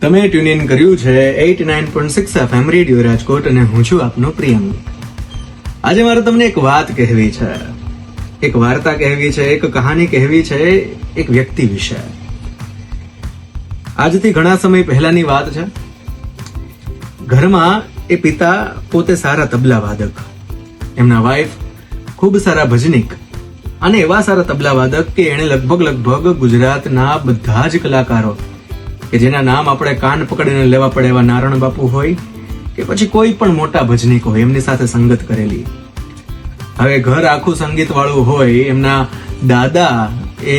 તમે tune in કર્યું છે 89.6 FM રેડિયો રાજકોટ અને હું છું આપનો પ્રિયંક. આજે મારે તમને એક વાત કહેવી છે, એક વાર્તા કહેવી છે, એક કહાની કહેવી છે એક વ્યક્તિ વિશે. આજથી ઘણા સમય પહેલાની વાત છે. ઘરમાં એ પિતા પોતે સારા તબલા વાદક, એમના વાઇફ ખૂબ સારા ભજનીક અને એવા સારા તબલા વાદક કે એણે લગભગ ગુજરાતના બધા જ કલાકારો કે જેના નામ આપણે કાન પકડીને લેવા પડે એવા નારણ બાપુ હોય કે પછી કોઈ પણ મોટા ભજનીક હોય એમની સાથે સંગત કરેલી. હવે ઘર આખું સંગીત વાળું હોય, એમના દાદા એ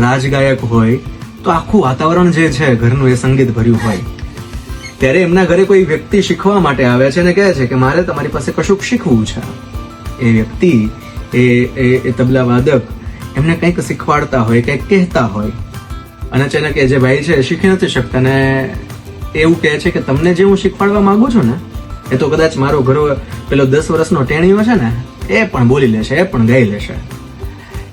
રાજગાયક હોય તો આખું વાતાવરણ જે છે ઘરનું એ સંગીત ભર્યું હોય. ત્યારે એમના ઘરે કોઈ વ્યક્તિ શીખવા માટે આવે છે અને કહે છે કે મારે તમારી પાસે કશુંક શીખવું છે. એ વ્યક્તિ એ તબલા વાદક એમને કંઈક શીખવાડતા હોય, કંઈક કહેતા હોય અને અચાનક એ જે ભાઈ છે શીખી નથી શકતા ને એવું કહે છે કે તમને જે હું શીખવાડવા માંગુ છું ને એ તો કદાચ મારો ઘર પેલો 10 વર્ષનો ટેણીયો છે ને એ પણ બોલી લેશે, એ પણ ગાઈ લેશે.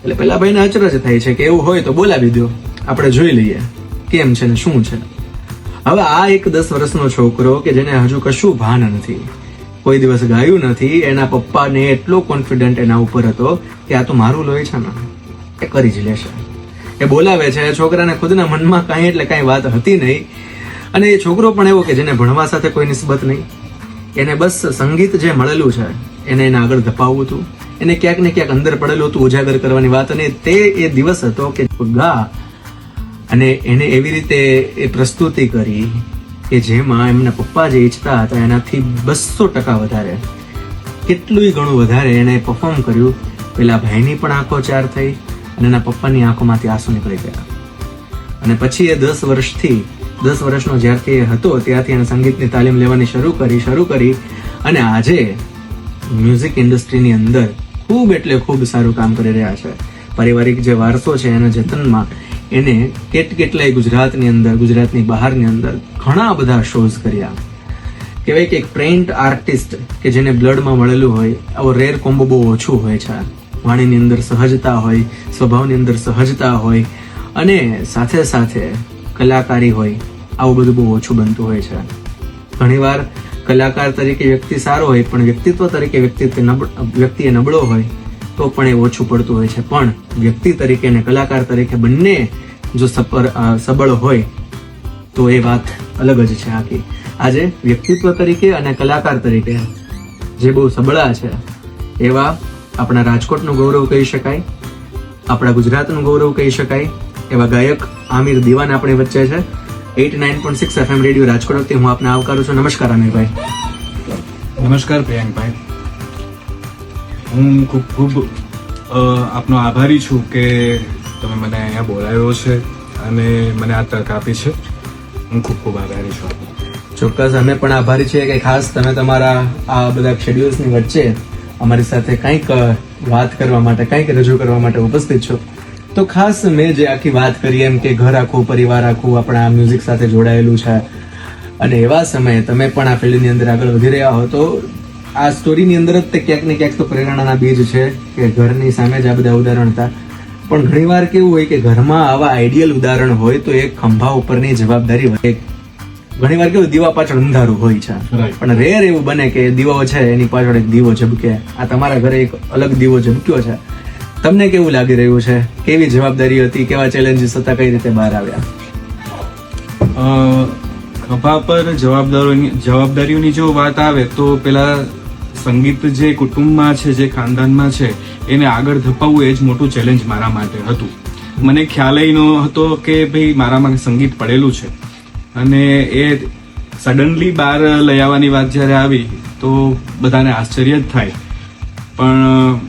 એટલે પેલા ભાઈને અચરજ થાય છે કે એવું હોય તો બોલાવી દો, આપણે જોઈ લઈએ કેમ છે ને શું છે. હવે આ એક 10 વર્ષનો છોકરો કે જેને હજુ કશું ભાન નથી, કોઈ દિવસ ગાયું નથી, એના પપ્પાને એટલો કોન્ફિડન્ટ એના ઉપર હતો કે આ તો મારું લોહી છે ને એ કરી જ લેશે. એ બોલાવે છે. છોકરાને ખુદના મનમાં કાંઈ એટલે કાંઈ વાત હતી નહીં અને એ છોકરો પણ એવો કે જેને ભણવા સાથે કોઈ નિસ્બત નહીં, એને બસ સંગીત જે મળેલું છે એને આગળ ધપાવવું હતું, એને ક્યાંક ને ક્યાંક અંદર પડેલું હતું ઉજાગર કરવાની વાત. અને તે એ દિવસ હતો કે ગા અને એને એવી રીતે એ પ્રસ્તુતિ કરી કે જેમાં એમના પપ્પા જે ઈચ્છતા હતા એનાથી 200% વધારે, કેટલું ઘણું વધારે એને પરફોર્મ કર્યું. પેલા ભાઈની પણ આંખો ચાર થઈ અને એના પપ્પાની આંખોમાંથી આંસુ નીકળી ગયા. અને પછી એ 10 વર્ષનો જ્યારથી એ હતો ત્યારથી એને સંગીતની તાલીમ લેવાની શરૂ કરી અને આજે મ્યુઝિક ઇન્ડસ્ટ્રીની અંદર ખૂબ એટલે ખૂબ સારું કામ કરી રહ્યા છે. પારિવારિક જે વારસો છે એના જતનમાં એને કેટલાય ગુજરાતની અંદર, ગુજરાતની બહારની અંદર ઘણા બધા શોઝ કર્યા. કહેવાય કે એક ટ્રેન્ડ આર્ટિસ્ટ કે જેને બ્લડમાં મળેલું હોય આવો રેર કોમ્બો બહુ ઓછું હોય છે. વાણીની અંદર સહજતા હોય, સ્વભાવની અંદર સહજતા હોય અને સાથે સાથે કલાકારી હોય, આવું બધું બહુ ઓછું બનતું હોય છે. ઘણીવાર કલાકાર તરીકે વ્યક્તિ સારો હોય પણ વ્યક્તિત્વ તરીકે વ્યક્તિ નબળો હોય તો પણ એ ઓછું પડતું હોય છે. પણ વ્યક્તિ તરીકે અને કલાકાર તરીકે બંને જો સબળ હોય તો એ વાત અલગ જ છે આખી. આજે વ્યક્તિત્વ તરીકે અને કલાકાર તરીકે જે બહુ સબળા છે એવા આપણા રાજકોટનું ગૌરવ કહી શકાય, આપણા ગુજરાતનું ગૌરવ કહી શકાય એવા ગાયક આમિર દીવાન આપણી વચ્ચે છે. 89.6 FM રેડિયો રાજકોટથી હું આપને આવકારું છું. નમસ્કાર આમિરભાઈ. નમસ્કાર પ્રિયંકભાઈ. હું ખૂબ આપનો આભારી છું કે તમે મને અહીંયા બોલાવ્યો છે અને મને આ તક આપી છે. હું ખૂબ આભારી છું. ચોક્કસ અમે પણ આભારી છીએ કે ખાસ તમે તમારા આ બધા શેડ્યુલ્સની વચ્ચે અમારી સાથે કંઈક વાત કરવા માટે, કંઈક રજૂ કરવા માટે ઉપસ્થિત છો. તો ખાસ મેં જે આખી વાત કરી એમ કે ઘર આખું, પરિવાર આખું આપણા મ્યુઝિક સાથે જોડાયેલું છે અને એવા સમયે તમે પણ આ ફિલ્ડની અંદર આગળ વધી રહ્યા હો તો આ સ્ટોરીની અંદર જ તે ક્યાંક ને ક્યાંક તો પ્રેરણાના બીજ છે કે ઘરની સામે જ આ બધા ઉદાહરણ હતા. પણ ઘણીવાર કેવું હોય કે ઘરમાં આવા આઈડિયલ ઉદાહરણ હોય તો એક ખંભા ઉપરની જવાબદારી હોય. ઘણીવાર કેવું દીવા પાછળ અંધારું હોય છે પણ રેર એવું બને કે દીવો છે એની પાછળ એક દીવો ઝબકે. આ તમારા ઘરે એક અલગ દીવો ઝબક્યો છે. તમને કેવું લાગી રહ્યું છે? કેવી જવાબદારી હતી? કેવા ચેલેન્જીસ હતા? કઈ રીતે બહાર આવ્યા? ખભા પર જવાબદારીઓની જો વાત આવે તો પેલા સંગીત જે કુટુંબમાં છે, જે ખાનદાનમાં છે એને આગળ ધપાવવું એ જ મોટું ચેલેન્જ મારા માટે હતું. મને ખ્યાલ નહોતો કે ભાઈ મારામાં સંગીત પડેલું છે અને એ સડનલી બહાર લઈ આવવાની વાત જ્યારે આવી તો બધાને આશ્ચર્ય જ થાય. પણ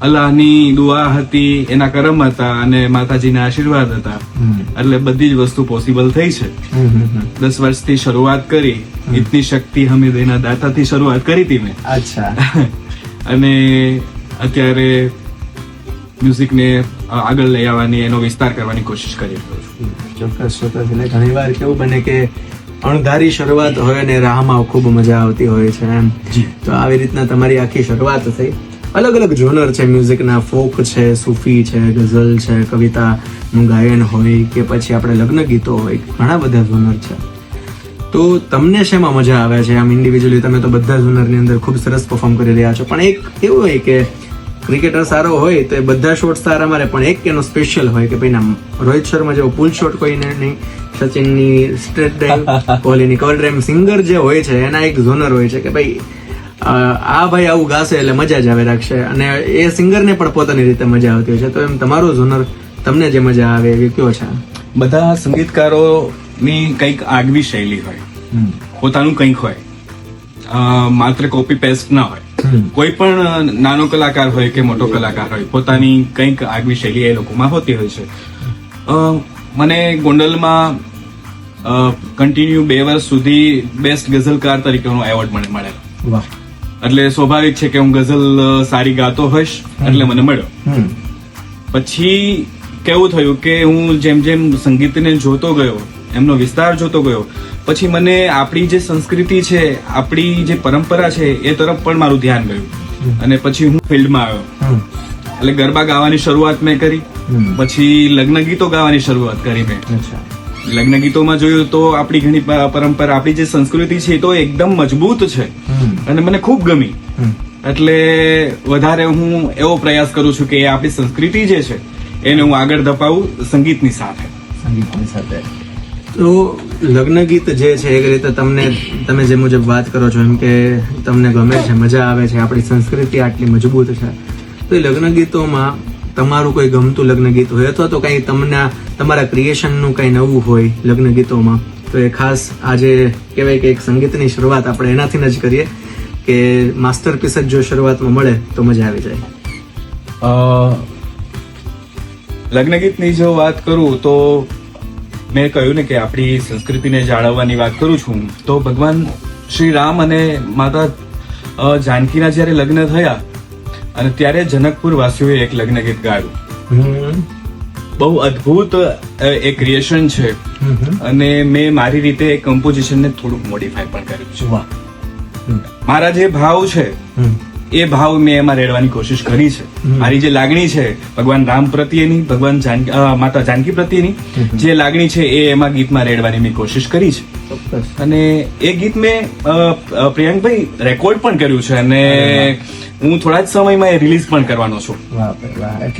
અલ્લાહની દુઆ હતી, એના કરમ હતા અને માતાજીના આશીર્વાદ હતા એટલે બધી જ વસ્તુ પોસિબલ થઈ છે. 10 વર્ષથી શરૂઆત કરી, ઇતની શક્તિ હમે દેના દાતાથી શરૂઆત કરી હતી મેં. અચ્છા. અને અત્યારે મ્યુઝિકને આગળ લઈ આવવાની, એનો વિસ્તાર કરવાની કોશિશ કરી રહ્યો છું. ચોક્કસ. એટલે ઘણી વાર કેવું બને કે અણધારી શરૂઆત હોય ને રાહમાં ખૂબ મજા આવતી હોય છે એમ. તો આવી રીતના તમારી આખી શરૂઆત થઈ અલગ અલગ જોનર છે મ્યુઝિકના, ફોક છે, સૂફી છે, ગઝલ છે, કવિતાનું ગાયન હોય કે પછી આપણે લગ્ન ગીતો હોય, ઘણા બધા જોનર છે. તો તમને શેમાં મજા આવે છે? આમ ઇન્ડિવિજ્યુઅલી તમે તો બધા જોનરની અંદર ખૂબ સરસ પરફોર્મ કરી રહ્યા છો, પણ એક એવું હોય કે ક્રિકેટર સારો હોય તો એ બધા શોટ સારા મારે, પણ એક એનો સ્પેશિયલ હોય કે ભાઈ ના, રોહિત શર્મા જેવો પુલ શોટ કોઈને નહીં, સચિનની સ્ટ્રેટ ડ્રાઈવ, કોહલીની કવર ડ્રાઈવ. સિંગર જે હોય છે એના એક જોનર હોય છે કે ભાઈ આ ભાઈ આવું ગાશે એટલે મજા જ આવે રાખશે, અને એ સિંગરને પણ પોતાની રીતે મજા આવતી હોય છે. તો એમ તમારો જોનર, તમને જે મજા આવે એવી કયો છે? બધા સંગીતકારોની કંઈક આગવી શૈલી હોય, પોતાનું કંઈક હોય, માત્ર કોપી પેસ્ટ ના હોય. કોઈ પણ નાનો કલાકાર હોય કે મોટો કલાકાર હોય, પોતાની કંઈક આગવી શૈલી એ લોકોમાં હોતી હોય છે. મને ગોંડલમાં કન્ટિન્યુ 2 વર્ષ સુધી બેસ્ટ ગઝલકાર તરીકેનો એવોર્ડ મને મળેલો. વાહ. એટલે સ્વાભાવિક છે કે હું ગઝલ સારી ગાતો હોઈશ એટલે મને મળ્યો. પછી કેવું થયું કે હું જેમ જેમ સંગીતને જોતો ગયો, એમનો વિસ્તાર જોતો ગયો, પછી મને આપણી જે સંસ્કૃતિ છે, આપણી જે પરંપરા છે એ તરફ પણ મારું ધ્યાન ગયું, અને પછી હું ફિલ્ડમાં આવ્યો. એટલે ગરબા ગાવાની શરૂઆત મેં કરી, પછી લગ્ન ગીતો ગાવાની શરૂઆત કરી મેં. લગ્ન ગીતોમાં જોયું તો આપણી ઘણી પરંપરા, આપણી જે સંસ્કૃતિ છે એ તો એકદમ મજબૂત છે અને મને ખૂબ ગમી. એટલે વધારે હું એવો પ્રયાસ કરું છું કે આપણી સંસ્કૃતિ જે છે એને હું આગળ ધપાવું સંગીતની સાથે. તો લગ્ન ગીત જે છે એક રીતે તમે જે મુજબ વાત કરો છો એમ કે તમને ગમે છે, મજા આવે છે, આપણી સંસ્કૃતિ આટલી મજબૂત છે, તો એ લગ્ન ગીતોમાં તમારું કોઈ ગમતું લગ્ન ગીત હોય અથવા તો કંઈ તમને તમારા ક્રિએશનનું કંઈ નવું હોય લગ્ન ગીતોમાં, તો એ ખાસ આજે કહેવાય કે એક સંગીતની શરૂઆત આપણે એનાથી જ કરીએ કે માસ્ટરપીસ જ જો શરૂઆતમાં મળે તો મજા આવી જાય. લગ્ન ગીતની જો વાત કરું તો મેં કહ્યું ને કે આપણી સંસ્કૃતિને જાળવવાની વાત કરું છું, તો ભગવાન શ્રી રામ અને માતા જાનકીના જ્યારે લગ્ન થયા અને ત્યારે જનકપુર વાસીઓએ એક લગ્ન ગીત ગાયું. બહુ અદ્ભુત એક ક્રિએશન છે, અને મેં મારી રીતે એ કમ્પોઝિશનને થોડુંક મોડિફાય પણ કર્યું છે. મારા જે ભાવ છે એ ભાવ મેં એમાં રેડવાની કોશિશ કરી છે. મારી જે લાગણી છે ભગવાન રામ પ્રત્યેની, ભગવાન માતા જાનકી પ્રત્યેની જે લાગણી છે એ એમાં ગીતમાં રેડવાની મેં કોશિશ કરી છે. અને એ ગીત મેં પ્રિયંકભાઈ રેકોર્ડ પણ કર્યું છે, અને હું થોડા જ સમયમાં એ રિલીઝ પણ કરવાનો છું.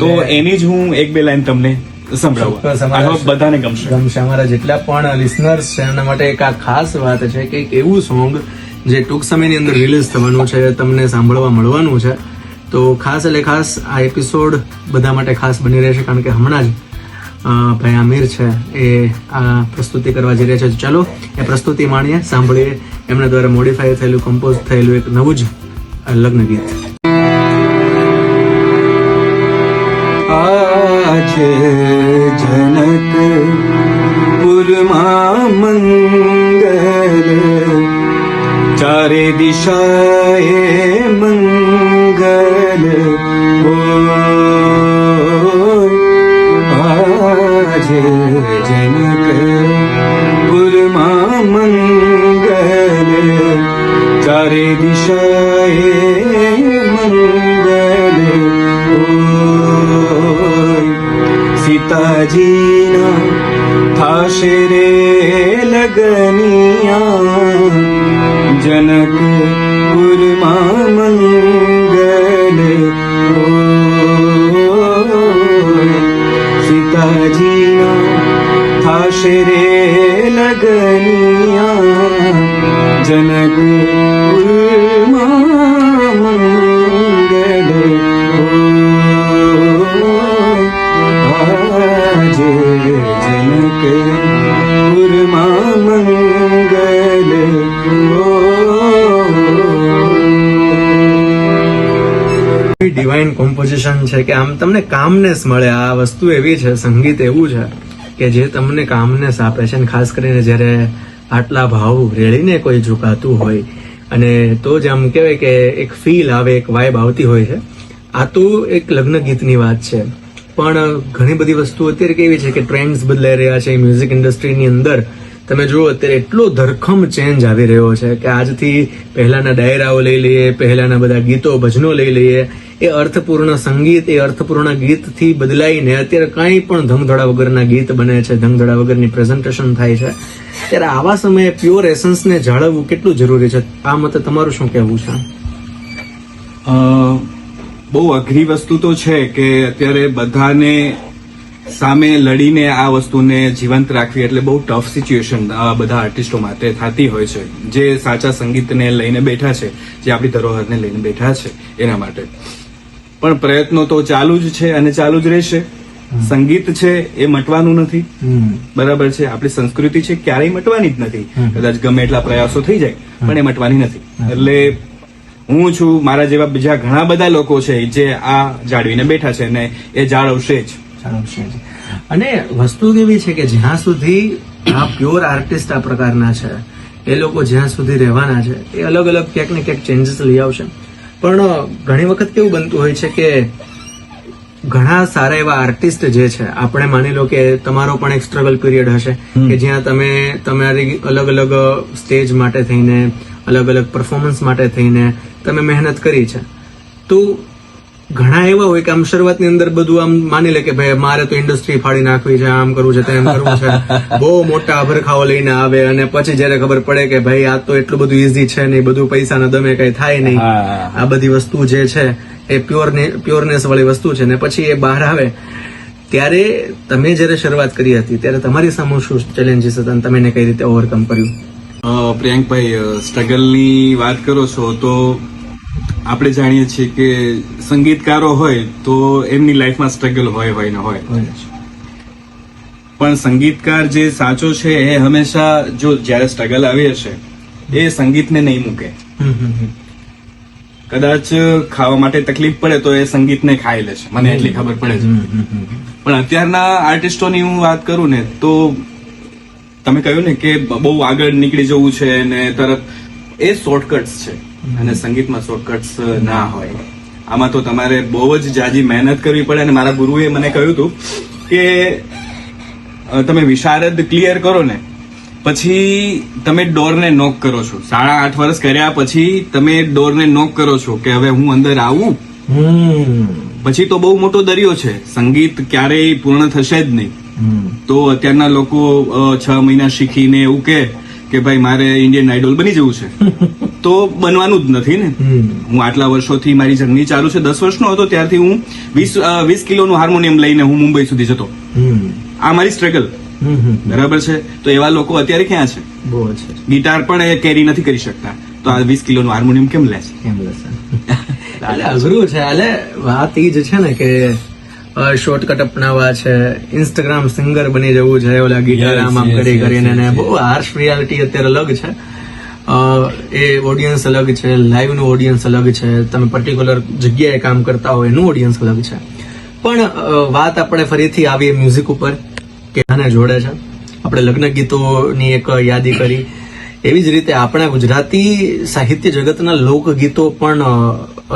તો એની જ હું 1-2 લાઈન તમને સંભળાવું, બધાને ગમશે. અમારા જેટલા પણ લિસનર્સ છે એના માટે એક આ ખાસ વાત છે કે એક એવું સોંગ જે ટૂંક સમયની અંદર રિલીઝ થવાનું છે, તમને સાંભળવા મળવાનું છે. તો ખાસ એટલે ખાસ આ એપિસોડ બધા માટે ખાસ બની રહેશે, કારણ કે હમણાં જ ભાઈ આમિર છે એ આ પ્રસ્તુતિ કરવા જઈ રહ્યા છે. ચાલો એ પ્રસ્તુતિ માણીએ, સાંભળીએ એમના દ્વારા મોડિફાઈ થયેલું, કમ્પોઝ થયેલું એક નવું જ લગ્ન ગીત. આજે જનકપુરમાં મંગલ, ચારે દિશાએ મંગલ હોય. આજે જનકપુરમાં મંગલ, ચારે દિશાએ મંગલ હોય. સીતાજીના થાશે રે લગનિયા, જનકપુરમાં મંગલ હોય. સીતાજીના થાશે રે લગનિયા, જનકપુરમાં મંગલ હોય. આજે જનકપુરમાં મંગલ હોય. ડિવાઇન કોમ્પોઝિશન છે કે આમ તમને કામનેસ મળે. આ વસ્તુ એવી છે, સંગીત એવું છે કે જે તમને કામનેસ આપે છે, અને ખાસ કરીને જ્યારે આટલા ભાવ રેડીને કોઈ ઝુકાતું હોય અને તો જ આમ કહેવાય કે એક ફીલ આવે, એક વાઇબ આવતી હોય છે. આ તો એક લગ્ન ગીતની વાત છે, પણ ઘણી બધી વસ્તુ અત્યારે કેવી છે કે ટ્રેન્ડ્સ બદલાઈ રહ્યા છે મ્યુઝિક ઇન્ડસ્ટ્રીની અંદર. તમે જુઓ અત્યારે એટલો ધરખમ ચેન્જ આવી રહ્યો છે કે આજથી પહેલાના ડાયરાઓ લઈ લઈએ, પહેલાના બધા ગીતો ભજનો લઈ લઈએ, એ અર્થપૂર્ણ સંગીત, એ અર્થપૂર્ણ ગીતથી બદલાઈને અત્યારે કંઈ પણ ધમધડા વગરના ગીત બને છે, ધમધડા વગરની પ્રેઝન્ટેશન થાય છે. ત્યારે આવા સમયે પ્યોર એસન્સને જાળવવું કેટલું જરૂરી છે? આ મતે તમારું શું કહેવું છે? બહુ અઘરી વસ્તુ તો છે કે અત્યારે બધાને સામે લડીને આ વસ્તુને જીવંત રાખવી એટલે બહુ ટફ સિચ્યુએશન બધા આર્ટિસ્ટો માટે થતી હોય છે, જે સાચા સંગીતને લઈને બેઠા છે, જે આપણી ધરોહરને લઈને બેઠા છે એના માટે. પણ પ્રયત્નો તો ચાલુ જ છે અને ચાલુ જ રહેશે. સંગીત છે એ મટવાનું નથી, બરાબર છે. આપણી સંસ્કૃતિ છે ક્યારેય મટવાની જ નથી. કદાચ ગમે એટલા પ્રયાસો થઈ જાય પણ એ મટવાની નથી. એટલે હું છું, મારા જેવા બીજા ઘણા બધા લોકો છે જે આ જાળવીને બેઠા છે અને એ જાળવશે જ. અને વસ્તુ કેવી છે કે જ્યાં સુધી આ પ્યોર આર્ટિસ્ટ આ પ્રકારના છે, એ લોકો જ્યાં સુધી રહેવાના છે, એ અલગ અલગ ક્યાંક ને ક્યાંક ચેન્જીસ લઈ આવશે. પણ ઘણી વખત કેવું બનતું હોય છે કે ઘણા સારા એવા આર્ટિસ્ટ જે છે, આપણે માની લો કે તમારો પણ એક સ્ટ્રગલ પીરિયડ હશે કે જ્યાં તમે તમારી અલગ અલગ સ્ટેજ માટે થઈને, અલગ અલગ પરફોર્મન્સ માટે થઈને તમે મહેનત કરી છે. તો ઘણા એવા હોય કે આમ શરૂઆતની અંદર બધું આમ માની લે કે ભાઈ મારે તો ઇન્ડસ્ટ્રી ફાડી નાખવી છે, આમ કરવું છે, તેમ કરવું છે, બહુ મોટા અભરખાઓ લઈને આવે, અને પછી જયારે ખબર પડે કે ભાઈ આ તો એટલું બધું ઈઝી છે નહીં, બધું પૈસાના દમે કઈ થાય નહીં, આ બધી વસ્તુ જે છે એ પ્યોરનેસ વાળી વસ્તુ છે, ને પછી એ બહાર આવે ત્યારે તમે જયારે શરૂઆત કરી હતી ત્યારે તમારી સામે શું ચેલેન્જીસ હતા અને તમે એને કઈ રીતે ઓવરકમ કર્યું? પ્રિયંકભાઈ, સ્ટ્રગલની વાત કરો છો તો આપણે જાણીએ છીએ કે સંગીતકારો હોય તો એમની લાઈફમાં સ્ટ્રગલ હોય ને હોય, પણ સંગીતકાર જે સાચો છે એ હંમેશા જો જયારે સ્ટ્રગલ આવી હશે એ સંગીતને નહીં મૂકે. કદાચ ખાવા માટે તકલીફ પડે તો એ સંગીતને ખાઈ લેશે, મને એટલી ખબર પડે છે. પણ અત્યારના આર્ટિસ્ટોની હું વાત કરું ને તો તમે કહ્યું ને કે બહુ આગળ નીકળી જવું છે ને તરત, એ શોર્ટકટ્સ છે અને સંગીતમાં શોર્ટકટ્સ ના હોય. આમાં તો તમારે બહુ જ જાજી મહેનત કરવી પડે. અને મારા ગુરુએ મને કહ્યું હતું કે તમે વિશારદ ક્લિયર કરો ને પછી તમે ડોરને નોક કરો છો. 8.5 વર્ષ કર્યા પછી તમે ડોરને નોક કરો છો કે હવે હું અંદર આવું, પછી તો બહુ મોટો દરિયો છે, સંગીત ક્યારેય પૂર્ણ થશે જ નહીં. તો અત્યારના લોકો 6 મહિના શીખીને એવું કે ભાઈ મારે ઇન્ડિયન આઇડોલ બની જવું છે, તો બનવાનું જ નથી ને. હું આટલા વર્ષોથી મારી જર્ની ચાલુ છે, 10 વર્ષનો હતો ત્યારથી હું 20 કિલોનું હાર્મોનિયમ લઈને હું મુંબઈ સુધી જતો. આ મારી સ્ટ્રગલ, બરાબર છે. તો એવા લોકો અત્યારે ક્યાં છે? ગિટાર પણ એ કેરી નથી કરી શકતા, તો આ 20 કિલોનું હાર્મોનિયમ કેમ લે છે? અઘરું છે. એટલે વાત એ જ છે ને કે શોર્ટકટ અપનાવવા છે, ઇન્સ્ટાગ્રામ સિંગર બની જવું છે, ઓલા ગિટાર આમ કરી કરીને, બહુ હાર્શ રિયાલિટી અત્યારે અલગ છે. એ ઓડિયન્સ અલગ છે, લાઈવ નું ઓડિયન્સ અલગ છે, તમે પર્ટિક્યુલર જગ્યાએ કામ કરતા હોય એનું ઓડિયન્સ અલગ છે. પણ વાત આપણે ફરીથી આવીએ મ્યુઝિક ઉપર કે આને જોડે છે. આપણે લગ્ન ગીતોની એક યાદી કરી, એવી જ રીતે આપણા ગુજરાતી સાહિત્ય જગતના લોકગીતો પણ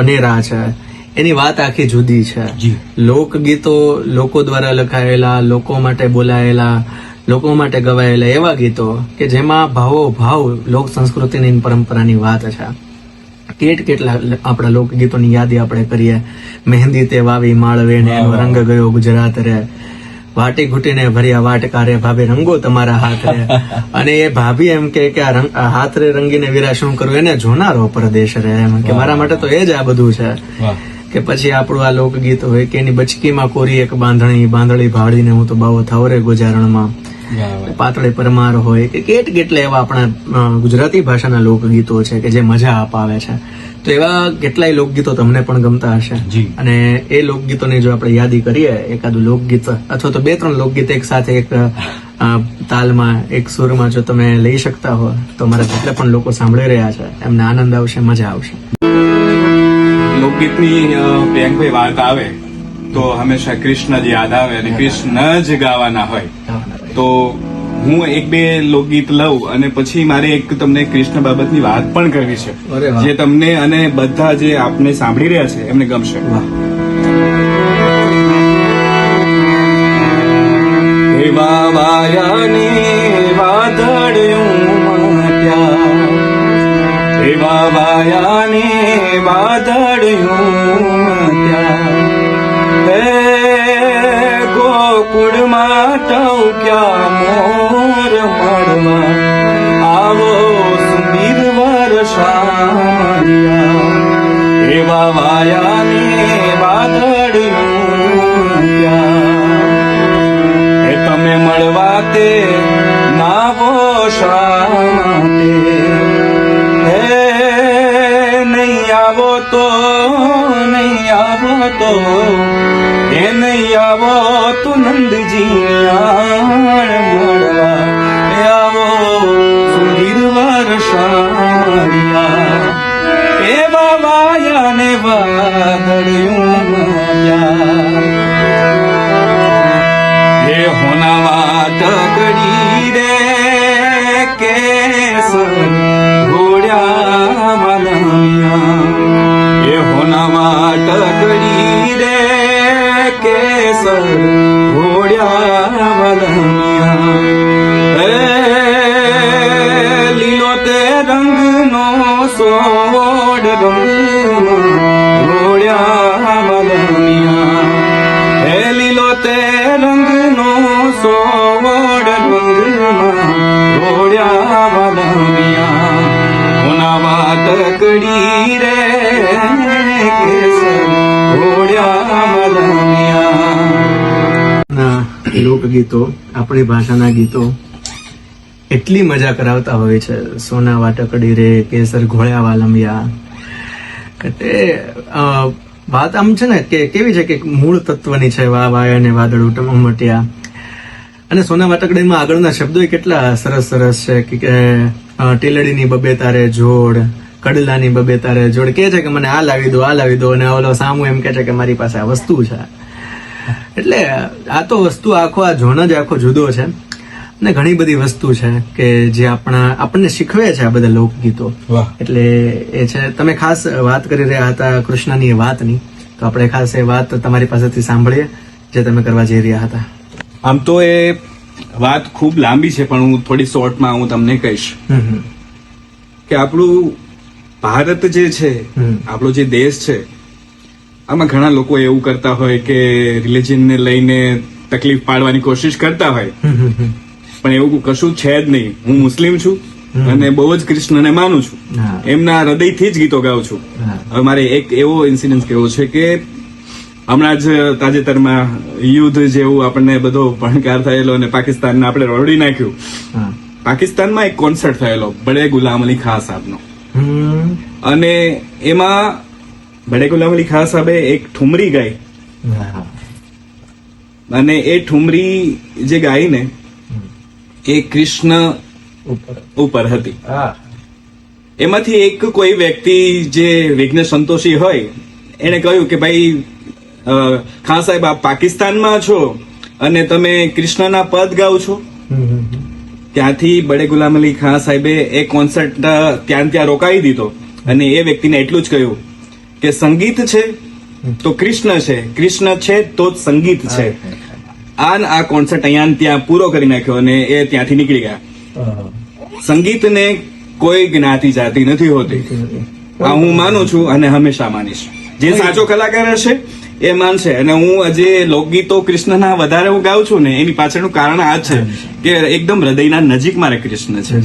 અનેરા છે. એની વાત આખી જુદી છે. લોકગીતો લોકો દ્વારા લખાયેલા, લોકો માટે બોલાયેલા, લોકો માટે ગવાયેલા એવા ગીતો કે જેમાં ભાવો ભાવ લોક સંસ્કૃતિની પરંપરાની વાત છે. કેટલા આપણા લોકગીતોની યાદી આપણે કરીએ. મહેંદી તે વાવી માળવે ને એનો રંગ ગયો ગુજરાત રે, વાટી ઘૂટીને ભર્યા વાટકા રે ભાભી રંગો તમારા હાથ રે. અને એ ભાભી એમ કે આ હાથ રે રંગીને વીરા શું કરવું, એને જોનારો પરદેશ રે, એમ કે મારા માટે તો એ જ આ બધું છે. કે પછી આપણું આ લોકગીત હોય કે એની બચકીમાં કોરી એક બાંધણી ભાળીને હું તો બાવો થાવ રે ગુજારણમાં, પાતળે પરમાર હોય કે કેટલા એવા આપણા ગુજરાતી ભાષાના લોકગીતો છે કે જે મજા અપાવે છે. તો એવા કેટલાય લોકગીતો તમને પણ ગમતા હશે, અને એ લોકગીતોની જો આપણે યાદી કરીએ, એકાદું લોકગીત અથવા તો 2-3 લોકગીત એક સાથે એક તાલમાં, એક સુરમાં જો તમે લઈ શકતા હો તો મારા જેટલા પણ લોકો સાંભળી રહ્યા છે એમને આનંદ આવશે, મજા આવશે. લોકગીતની પ્રિયંકભાઈ વાત આવે તો હંમેશા કૃષ્ણ જ યાદ આવે અને કૃષ્ણ જ ગાવાના હોય. તો હું 1-2 લોકગીત લઉં અને પછી મારે એક તમને કૃષ્ણ બાબતની વાત પણ કરવી છે, જે તમને અને બધા જે આપને સાંભળી રહ્યા છે એમને ગમશે. એવા વાયાની વાદળ વાયાને વાદળિયું ત્યાં હે ગોકુળમાં ટવક્યા મોર મળવા આવો સુંદર વર્ષામણિયા એવા વાયાને વાદળિયું ત્યાં એ તમે મળવા તે નાવો શા માટે હે નહીં આવો તો એ નહીં આવો તો નંદજી મળવા એ આવો સુધીર વર્ષામણિયા એવા વાયાને વાદળિયું એ હોનાવા ટકડી રે કેસર ઘોડ્યા વાલમિયા એ હોનાવા ટકડી રે કેસર ઘોડ્યા વાલમિયા એ લીલો તે રંગનો સોડ રંગમાં ઘોડ્યા વાલમિયા હે લીલો તે રંગનો સોડ રંગમાં ઘોડ્યા વાલમિયા હોનાવા ટકડી રે કેસર ઘોડ્યા વાલમિયા. લોકગીતો, આપણી ભાષાના ગીતો એટલી મજા કરાવતા હોય છે. સોના વાટકડી રે કેસર ઘોળ્યા વાલમિયા. એટલે વાત આમ છે ને કે કેવી છે કે મૂળ તત્વની છે. વા વાય અને વાદળ ઉમટ્યા. અને સોના વાટકડીમાં આગળના શબ્દો કેટલા સરસ સરસ છે કે ટીલડીની બબે તારે જોડ, કડલાની બબે તારે જોડ. કે છે કે મને આ લાવી દો, આ લાવી દો, અને ઓલો સામું એમ કે છે કે મારી પાસે આ વસ્તુ છે. એટલે આ તો વસ્તુ આખો આ ઝોન જ આખો જુદો છે. અને ઘણી બધી વસ્તુ છે કે જે આપણને શીખવે છે આ બધા લોકગીતો. એટલે એ છે. તમે ખાસ વાત કરી રહ્યા હતા કૃષ્ણની એ વાતની, તો આપણે ખાસ એ વાત તમારી પાસેથી સાંભળીએ જે તમે કરવા જઈ રહ્યા હતા. આમ તો એ વાત ખૂબ લાંબી છે, પણ હું થોડી શોર્ટમાં હું તમને કહીશ કે આપણું ભારત જે છે, આપણો જે દેશ છે, આમાં ઘણા લોકો એવું કરતા હોય કે રિલિજનને લઈને તકલીફ પાડવાની કોશિશ કરતા હોય, પણ એવું કશું છે જ નહીં. હું મુસ્લિમ છું અને બહુ જ કૃષ્ણને માનું છું. એમના હૃદયથી જ ગીતો ગાઉં છું. હવે મારે એક એવો ઇન્સિડન્સ કેવો છે કે હમણાં જ તાજેતરમાં યુદ્ધ જેવું આપણને બધો ભણકાર થયેલો અને પાકિસ્તાનને આપણે રોડી નાખ્યું. પાકિસ્તાનમાં એક કોન્સર્ટ થયેલો બડે ગુલામ અલી ખાન સાહેબનો, અને એમાં બડે ગુલામ અલી ખાન સાહેબે એક ઠુમરી ગાઈ, અને એ ઠુમરી જે ગાઈ ને એ કૃષ્ણ ઉપર હતી. એમાંથી એક કોઈ વ્યક્તિ જે વિઘ્ન સંતોષી હોય એને કહ્યું કે ભાઈ ખાન સાહેબ આપ પાકિસ્તાનમાં છો અને તમે કૃષ્ણના પદ ગાઓ છો. ત્યાંથી બડે ગુલામ અલી ખાન સાહેબે એ કોન્સર્ટ ત્યાં રોકાઈ દીધો અને એ વ્યક્તિને એટલું જ કહ્યું કે સંગીત છે તો કૃષ્ણ છે, કૃષ્ણ છે તો જ સંગીત છે. આ કોન્સર્ટ અહીંયા ત્યાં પૂરો કરી નાખ્યો અને એ ત્યાંથી નીકળી ગયા. સંગીતને કોઈ જ્ઞાતિ જાતિ નથી હોતી, આ હું માનું છું અને હંમેશા માનીશ. જે સાચો કલાકાર હશે એ માનશે. અને હું આજે લોકગીતો કૃષ્ણના વધારે હું ગાઉં છું ને એની પાછળનું કારણ આ છે કે એકદમ હૃદયના નજીક મારે કૃષ્ણ છે.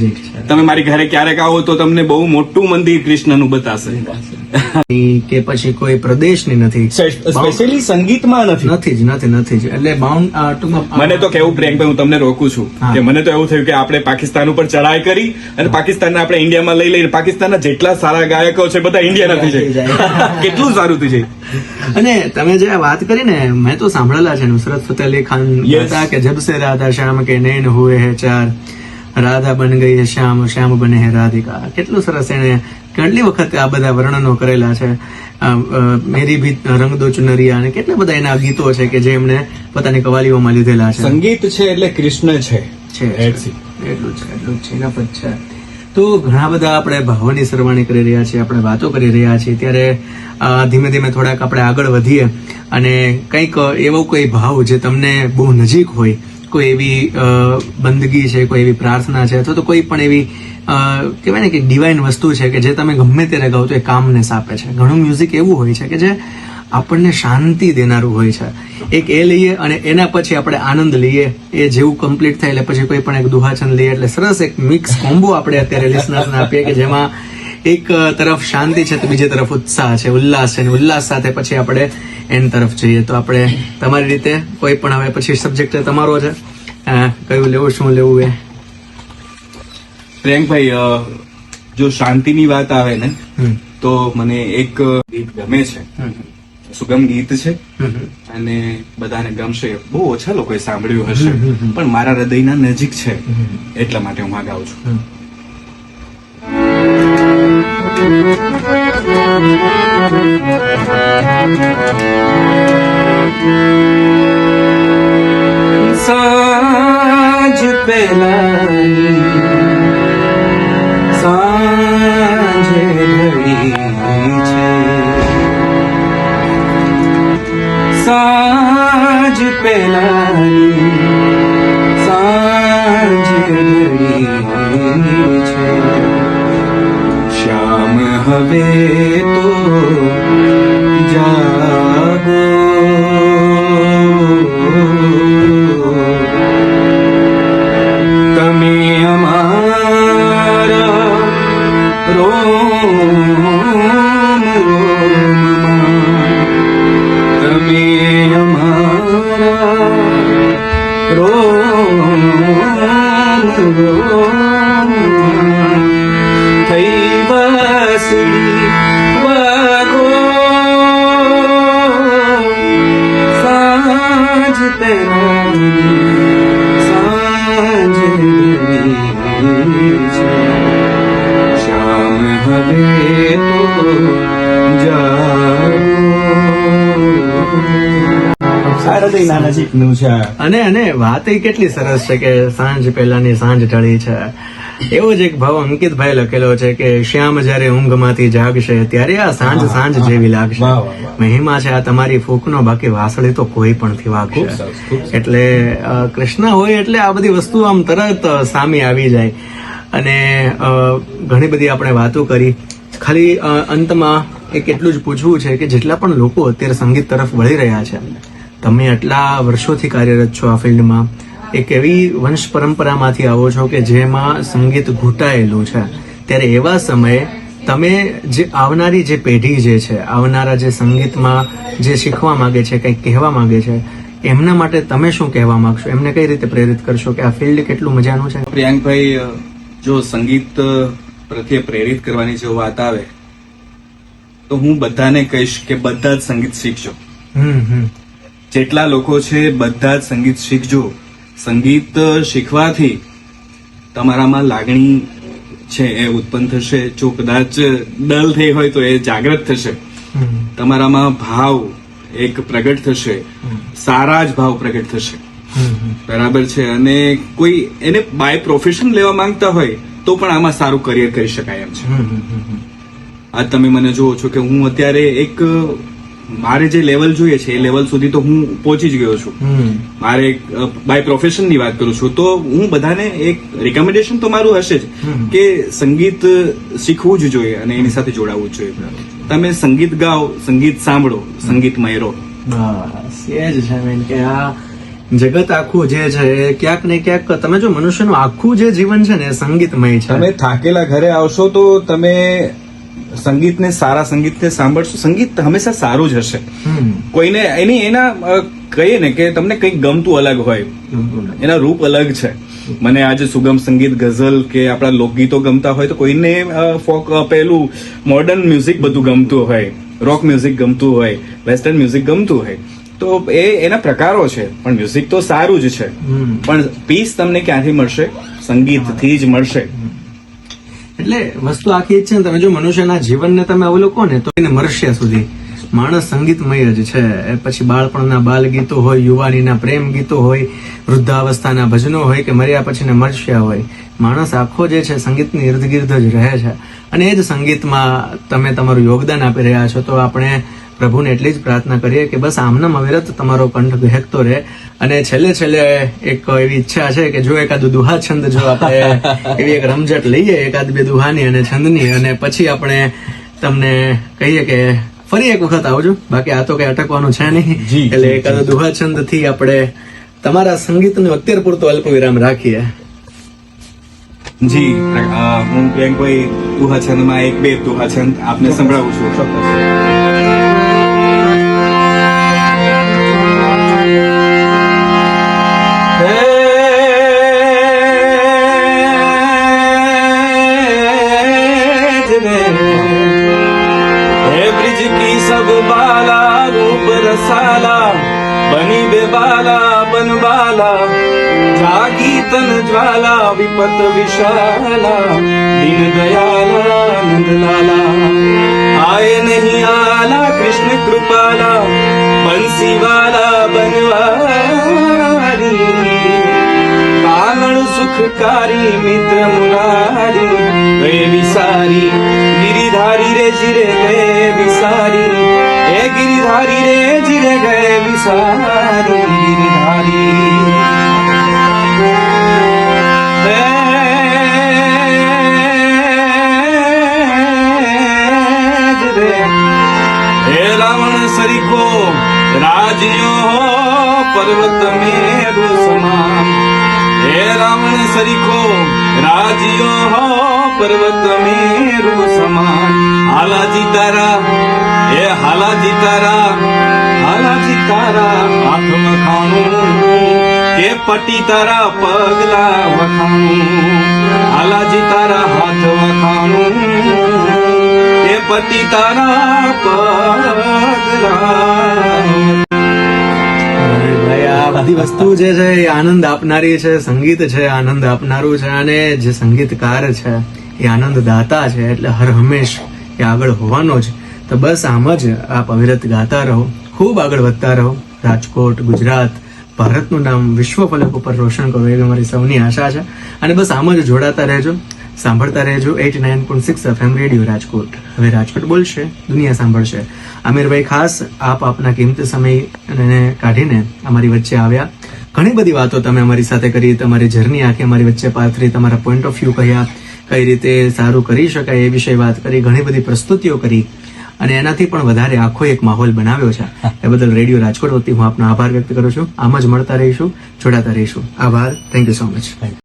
તમે મારી ઘરે ક્યારેક આવો તો તમને બહુ મોટું મંદિર કૃષ્ણનું બતાશે. કે પછી કોઈ પ્રદેશની નથી, સ્પેશિયલી સંગીતમાં નથી જ. એટલે મને તો કેવું પ્રેમભાઈ, હું તમને રોકું છું કે મને તો એવું થયું કે આપણે પાકિસ્તાન ઉપર ચડાઈ કરી અને પાકિસ્તાનને આપણે ઇન્ડિયામાં લઈ લઈને પાકિસ્તાનના જેટલા સારા ગાયકો છે બધા ઇન્ડિયાના થઈ જાય. કેટલું સારું થઈ જાય. અને તમે જે વાત કરી ને, મેં તો સાંભળેલા છે નુસરત ફતેહ અલી ખાન હતા કે જબ સે રાધા શ્યામ કે નૈન હુએ હે ચાર, રાધા બન ગઈ હે શ્યામ, શ્યામ બને હે રાધિકા. કેટલું સરસ એને કેટલી વખત આ બધા વર્ણનો કરેલા છે. મેરી ભી રંગ દો ચુનરિયા અને કેટલા બધા એના ગીતો છે કે જે એમણે પોતાની કવાલીઓમાં લીધેલા છે. સંગીત છે એટલે કૃષ્ણ છે. એટલું જ છે, એના પર છે. તો ઘણા બધા આપણે ભાવોની સરવાણી કરી રહ્યા છીએ, આપણે વાતો કરી રહ્યા છીએ, ત્યારે ધીમે ધીમે થોડાક આપણે આગળ વધીએ અને કંઈક એવો કોઈ ભાવ જે તમને બહુ નજીક હોય, કોઈ એવી બંદગી છે, કોઈ એવી પ્રાર્થના છે, અથવા તો કોઈ પણ એવી કહેવાય ને કે ડિવાઇન વસ્તુ છે કે જે તમે ગમે ત્યારે ગાઓ તો એ કામનેસ આપે છે. ઘણું મ્યુઝિક એવું હોય છે કે જે આપણને શાંતિ દેનારું હોય છે. એક એ લઈએ અને એના પછી આપણે આનંદ લઈએ, એ જેવું કમ્પ્લીટ થાય એટલે પછી કોઈ પણ એક દુહાછંદ લઈએ, એટલે સરસ એક મિક્સ કોમ્બો આપણે અત્યારે લિસનર્સને આપીએ કે જેમાં એક તરફ શાંતિ છે તો બીજી તરફ ઉત્સાહ છે, ઉલ્લાસ છે, અને ઉલ્લાસ સાથે પછી આપણે એન તરફ જઈએ. તો આપણે તમારી રીતે કોઈ પણ હવે પછી સબ્જેક્ટ તમારો છે, કયું લેવું, શું લેવું એ? પ્રિયંકભાઈ, જો શાંતિની વાત આવે ને તો મને એક ગીત ગમે છે, સુગમ ગીત છે અને બધાને ગમશે. બહુ ઓછા લોકોએ સાંભળ્યું હશે પણ મારા હૃદયના નજીક છે, એટલા માટે હું આ ગાઉં છું. સાંજ પહેલાની સાંજે ઢળી છે, સાંજ પહેલાની સાંજે ઢળી છે, શ્યામ હવે તો જાગો, તમે અમારા રોમ રોમમાં, તમે અમારા રોમ રોમમાં થઈ વાસળી વાગો, સાંજ પહેલાની સાંજ ઢળી છે, શ્યામ હવે તો હૃદયના નજીકનું છે. અને વાત એ કેટલી સરસ છે કે સાંજ પહેલાની સાંજ ઢળી છે. એવો જ એક ભાવ અંકિતભાઈ લખેલો છે કે શ્યામ જ્યારે ઊંઘમાંથી જાગશે ત્યારે આ સાંજ સાંજ જેવી લાગશે. મહિમા છે આ તમારી ફૂંકનો, બાકી વાસળી તો કોઈ પણ થી વાગશે. એટલે કૃષ્ણ હોય એટલે આ બધી વસ્તુ આમ તરત સામે આવી જાય. અને ઘણી બધી આપણે વાતો કરી. ખાલી અંતમાં એક એટલું જ પૂછવું છે કે જેટલા પણ લોકો અત્યારે સંગીત તરફ વળી રહ્યા છે, તમે આટલા વર્ષોથી કાર્યરત છો આ ફિલ્ડમાં, એક એવી વંશ પરંપરામાંથી આવો છો કે જેમાં સંગીત ઘૂંટાયેલું છે, ત્યારે એવા સમયે તમે જે આવનારી જે પેઢી જે છે, આવનારા જે સંગીતમાં જે શીખવા માંગે છે, કંઈક કહેવા માંગે છે, એમના માટે તમે શું કહેવા માંગશો? એમને કઈ રીતે પ્રેરિત કરશો કે આ ફિલ્ડ કેટલું મજાનું છે? પ્રિયાંકભાઈ, જો સંગીત પ્રત્યે પ્રેરિત કરવાની જો વાત આવે તો હું બધાને કહીશ કે બધા જ સંગીત શીખજો. જેટલા લોકો છે બધા જ સંગીત શીખજો. સંગીત શીખવાથી તમારામાં લાગણી છે એ ઉત્પન્ન થશે. જો કદાચ ડલ થઈ હોય તો એ જાગૃત થશે. તમારામાં ભાવ એક પ્રગટ થશે, સારા જ ભાવ પ્રગટ થશે. બરાબર છે. અને કોઈ એને બાય પ્રોફેશન લેવા માંગતા હોય તો પણ આમાં સારું કરિયર કરી શકાય એમ છે. આજ તમે મને જુઓ છો કે હું અત્યારે એક મારે જે લેવલ જોઈએ છે એ લેવલ સુધી તો હું પહોંચી જ ગયો છું. મારે બાય પ્રોફેશન ની વાત કરું છું તો હું બધાને એક રિકમેન્ડેશન તો મારું હશે જ કે સંગીત શીખવું જ જોઈએ અને એની સાથે જોડાવવું જ જોઈએ. તમે સંગીત ગાઓ, સંગીત સાંભળો, સંગીતમય રહો. બસ એ જ છે મેન કે આ જગત આખું જે છે એ ક્યાંક ને ક્યાંક તમે જો મનુષ્યનું આખું જે જીવન છે ને એ સંગીતમય છે. તમે થાકેલા ઘરે આવશો તો તમે સંગીતને, સારા સંગીતને સાંભળશો. સંગીત હંમેશા સારું જ હશે. કોઈને એના કહીએ ને કે તમને કંઈક ગમતું અલગ હોય, એના રૂપ અલગ છે. મને આજે સુગમ સંગીત, ગઝલ કે આપણા લોકગીતો ગમતા હોય તો કોઈને ફોક પેલું મોડર્ન મ્યુઝિક બધું ગમતું હોય, રોક મ્યુઝિક ગમતું હોય, વેસ્ટર્ન મ્યુઝિક ગમતું હોય. તો એ એના પ્રકારો છે પણ મ્યુઝિક તો સારું જ છે. પણ પીસ તમને ક્યાંથી મળશે? સંગીતથી જ મળશે. એટલે વસ્તુ આખી જ છે ને. તમે જો મનુષ્યના જીવનને તમે અવલોકો ને તો એને મરશે સુધી માણસ સંગીતમય જ છે. એ પછી બાળપણના બાલ ગીતો હોય, યુવાનીના પ્રેમ ગીતો હોય, વૃદ્ધાવસ્થાના ભજનો હોય કે મર્યા પછીના મરસ્યા હોય, માણસ આખો જે છે સંગીતની ઇર્દ ગિર્દ જ રહે છે. અને એ જ સંગીતમાં તમે તમારું યોગદાન આપી રહ્યા છો. તો આપણે પ્રભુને એટલી જ પ્રાર્થના કરીએ કે બસ આમનામ અવિરત તમારો કંઠ ગહેકતો રહે. અને છેલ્લે એક એવી ઈચ્છા છે કે જો એકાદું દુહા છંદ જો આપણે એવી એક રમઝટ લઈએ એકાદ બે દુહાની અને છંદની, અને પછી આપણે તમને કહીએ કે ફરી એક વખત આવજો. બાકી આ તો કઈ અટકવાનું છે નહીં, એટલે એકાદું દુહા છંદ થી આપણે તમારા સંગીતનું અત્યાર પૂરતો અલ્પ વિરામ રાખીએ. જી હું એમ કોઈ દુહા છંદમાં એક બે દુહા છંદ આપને સંભળાવું છું. ब्रिज की सब बाला रूप रसाला बनी बेबाला बनबाला जागी तन ज्वाला विपत विशाला दीन दयाला नंदलाला आए नहीं आला कृष्ण कृपाला बंसी वाला बनवारी कानड़ सुखकारी मित्र मुरारी गए विसारी गिरिधारी रे जिरे गए विसारी ए गिरिधारी रे जिरे गए विसारी गिरिधारी हे रावण सरीखो राजियो पर्वत मेरु समान हे रावण सरीखो राजियो पर्वत मेरु समान हालाजी तारा हे हालाजी तारा हाथ वखाणું કે પટી તારા પગલા વખાણું હાલાજી તારા હાથ વખાણું કે પટી તારા પગલા. ભાઈ આ બધી વસ્તુ જે છે એ આનંદ આપનારી છે, સંગીત છે આનંદ આપનારું છે, અને જે સંગીતકાર છે એ આનંદ દાતા છે, એટલે હર હંમેશ એ આગળ હોવાનો જ. તો બસ આમ જ આપ અવિરત ગાતા રહો, ખૂબ આગળ વધતા રહો, રાજકોટ, ગુજરાત, ભારતનું નામ વિશ્વ ફલક ઉપર રોશન કરો એવી અમારી સૌની આશા છે. અને બસ આમ જ જોડાતા રહેજો, સાંભળતા રહેજો 89.6 FM રેડિયો રાજકોટ. હવે રાજકોટ બોલશે, દુનિયા સાંભળશે. આમિરભાઈ ખાસ આપ આપના કિંમતી સમય કાઢીને અમારી વચ્ચે આવ્યા. ઘણી બધી વાતો તમે અમારી સાથે કરી, તમારી જર્ની આખી અમારી વચ્ચે પાથરી, તમારા પોઈન્ટ ઓફ વ્યૂ કહ્યા, કઈ રીતે સારું કરી શકાય એ વિશે વાત કરી, ઘણી બધી પ્રસ્તુતિઓ કરી, અને એનાથી પણ વધારે આખો એક માહોલ બનાવ્યો છે. એ બદલ રેડિયો રાજકોટ વતી હું આપનો આભાર વ્યક્ત કરું છું. આમ જ મળતા રહીશું, જોડાતા રહીશું. આભાર. Thank you so much.